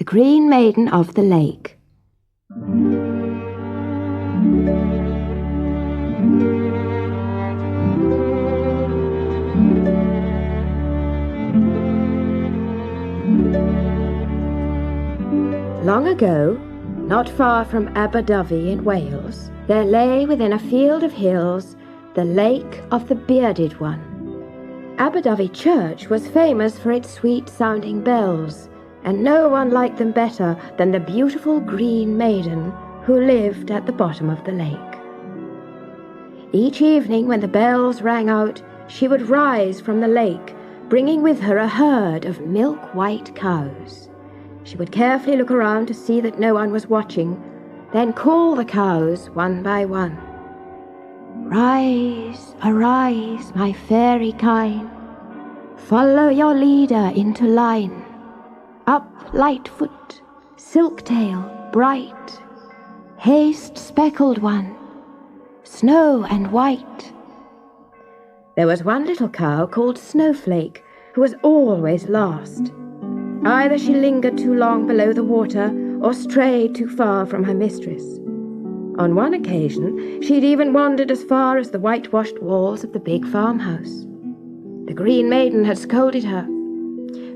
Green Maiden of the Lake. Long ago, not far from Aberdyfi in Wales, there lay within a field of hills the Lake of the Bearded One. Aberdyfi Church was famous for its sweet-sounding bells, and no one liked them better than the beautiful Green Maiden who lived at the bottom of the lake. Each evening when the bells rang out, she would rise from the lake, bringing with her a herd of milk-white cows. She would carefully look around to see that no one was watching, then call the cows one by one. "Rise, arise, my fairy kine, follow your leader into line. Up, Lightfoot, Silktail, bright, haste, speckled one, snow and white." There was one little cow called Snowflake who was always last. Either she lingered too long below the water or strayed too far from her mistress. On one occasion, she'd even wandered as far as the whitewashed walls of the big farmhouse. The Green Maiden had scolded her.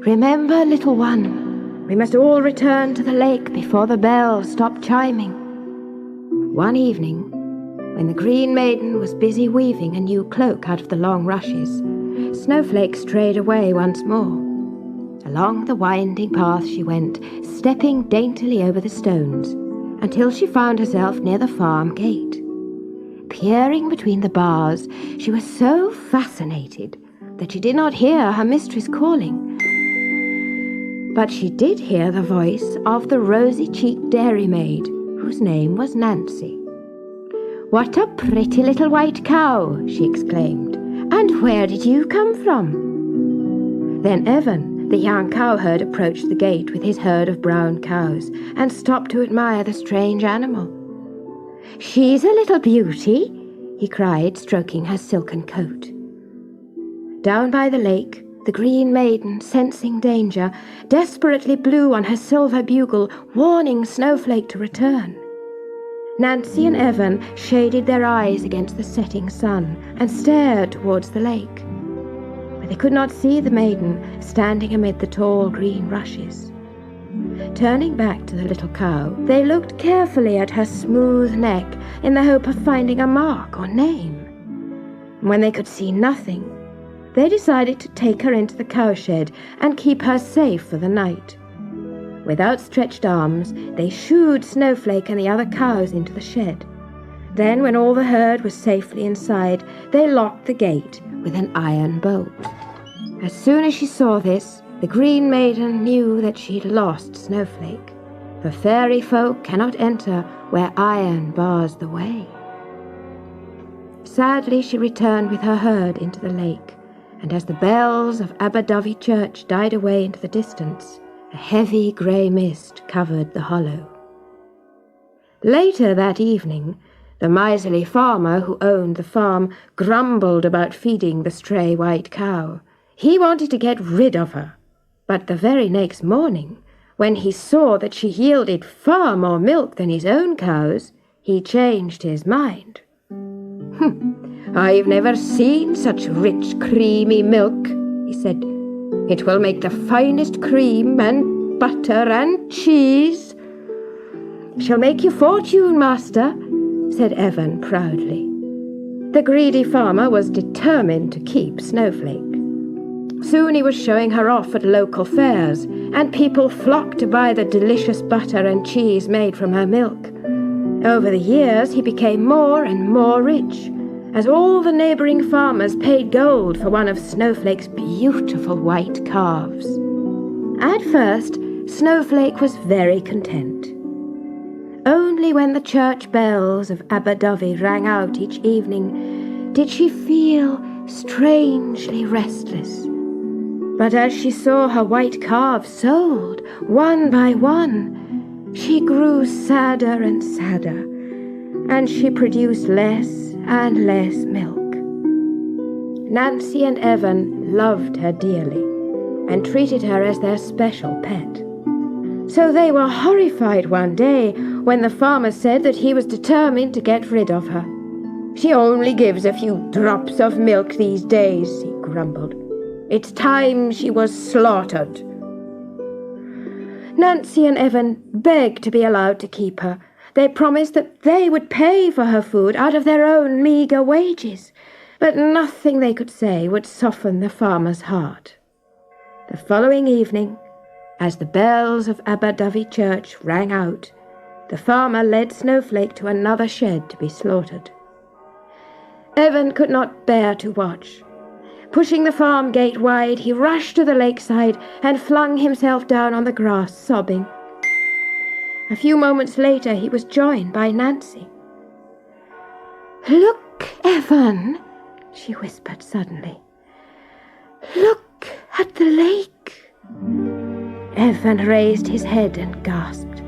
"Remember, little one, we must all return to the lake before the bells stop chiming." One evening, when the Green Maiden was busy weaving a new cloak out of the long rushes, Snowflake strayed away once more. Along the winding path she went, stepping daintily over the stones, until she found herself near the farm gate. Peering between the bars, she was so fascinated that she did not hear her mistress calling. But she did hear the voice of the rosy-cheeked dairymaid, whose name was Nancy. "What a pretty little white cow!" she exclaimed. "And where did you come from?" Then Evan, the young cowherd, approached the gate with his herd of brown cows and stopped to admire the strange animal. "She's a little beauty," he cried, stroking her silken coat. Down by the lake, the Green Maiden, sensing danger, desperately blew on her silver bugle, warning Snowflake to return. Nancy and Evan shaded their eyes against the setting sun and stared towards the lake. But they could not see the maiden standing amid the tall green rushes. Turning back to the little cow, they looked carefully at her smooth neck in the hope of finding a mark or name. When they could see nothing, they decided to take her into the cowshed and keep her safe for the night. With outstretched arms, they shooed Snowflake and the other cows into the shed. Then, when all the herd was safely inside, they locked the gate with an iron bolt. As soon as she saw this, the Green Maiden knew that she'd lost Snowflake, for fairy folk cannot enter where iron bars the way. Sadly, she returned with her herd into the lake, and as the bells of Aberdyfi Church died away into the distance, a heavy grey mist covered the hollow. Later that evening, the miserly farmer who owned the farm grumbled about feeding the stray white cow. He wanted to get rid of her, but the very next morning, when he saw that she yielded far more milk than his own cows, he changed his mind. "I've never seen such rich, creamy milk," he said. "It will make the finest cream and butter and cheese." "She'll make your fortune, master," said Evan proudly. The greedy farmer was determined to keep Snowflake. Soon he was showing her off at local fairs, and people flocked to buy the delicious butter and cheese made from her milk. Over the years, he became more and more rich, as all the neighbouring farmers paid gold for one of Snowflake's beautiful white calves. At first, Snowflake was very content. Only when the church bells of Aberdyfi rang out each evening did she feel strangely restless. But as she saw her white calves sold, one by one, she grew sadder and sadder, and she produced less and less milk. Nancy and Evan loved her dearly and treated her as their special pet. So they were horrified one day when the farmer said that he was determined to get rid of her. "She only gives a few drops of milk these days," he grumbled. "It's time she was slaughtered." Nancy and Evan begged to be allowed to keep her. They promised that they would pay for her food out of their own meagre wages, but nothing they could say would soften the farmer's heart. The following evening, as the bells of Aberdyfi Church rang out, the farmer led Snowflake to another shed to be slaughtered. Evan could not bear to watch. Pushing the farm gate wide, he rushed to the lakeside and flung himself down on the grass, sobbing. A few moments later, he was joined by Nancy. "Look, Evan," she whispered suddenly. "Look at the lake." Evan raised his head and gasped.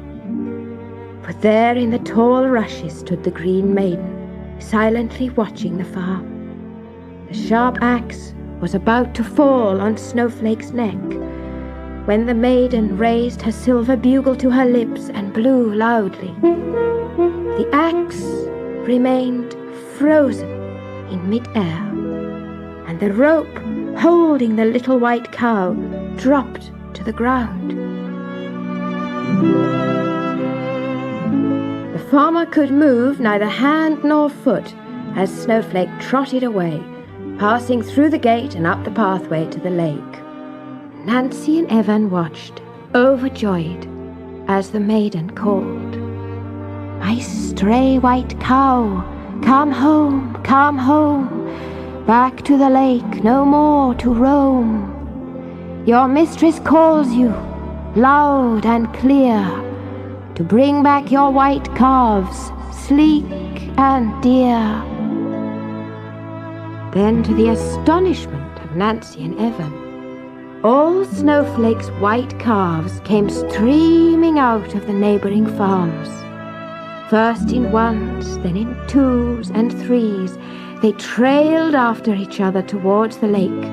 For there in the tall rushes stood the Green Maiden, silently watching the farm. The sharp axe was about to fall on Snowflake's neck when the maiden raised her silver bugle to her lips and blew loudly. The axe remained frozen in mid-air, and the rope holding the little white cow dropped to the ground. The farmer could move neither hand nor foot as Snowflake trotted away, passing through the gate and up the pathway to the lake. Nancy and Evan watched, overjoyed, as the maiden called, "My stray white cow, come home, back to the lake, no more to roam. Your mistress calls you, loud and clear, to bring back your white calves, sleek and dear." Then, to the astonishment of Nancy and Evan, all Snowflake's white calves came streaming out of the neighbouring farms. First in ones, then in twos and threes, they trailed after each other towards the lake,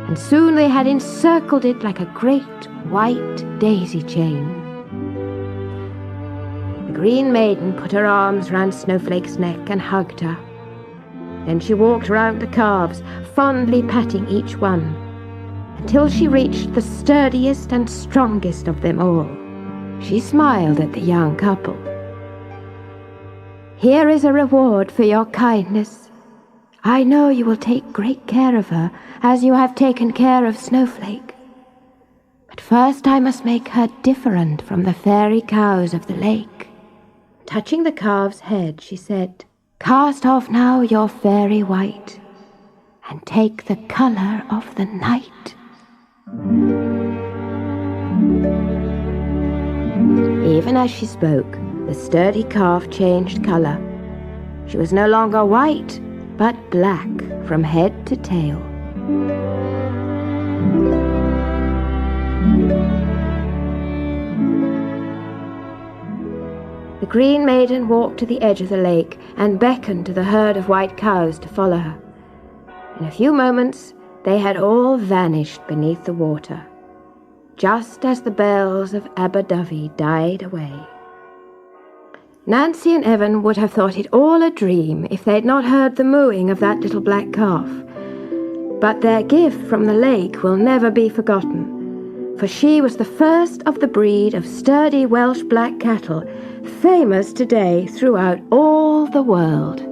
and soon they had encircled it like a great white daisy chain. The Green Maiden put her arms round Snowflake's neck and hugged her. Then she walked round the calves, fondly patting each one, until she reached the sturdiest and strongest of them all. She smiled at the young couple. "Here is a reward for your kindness. I know you will take great care of her, as you have taken care of Snowflake. But first I must make her different from the fairy cows of the lake." Touching the calf's head, she said, "Cast off now your fairy white, and take the colour of the night." Even as she spoke, the sturdy calf changed colour. She was no longer white, but black from head to tail. The Green Maiden walked to the edge of the lake and beckoned to the herd of white cows to follow her. In a few moments, they had all vanished beneath the water, just as the bells of Aberdyfi died away. Nancy and Evan would have thought it all a dream if they'd not heard the mooing of that little black calf. But their gift from the lake will never be forgotten, for she was the first of the breed of sturdy Welsh black cattle, famous today throughout all the world.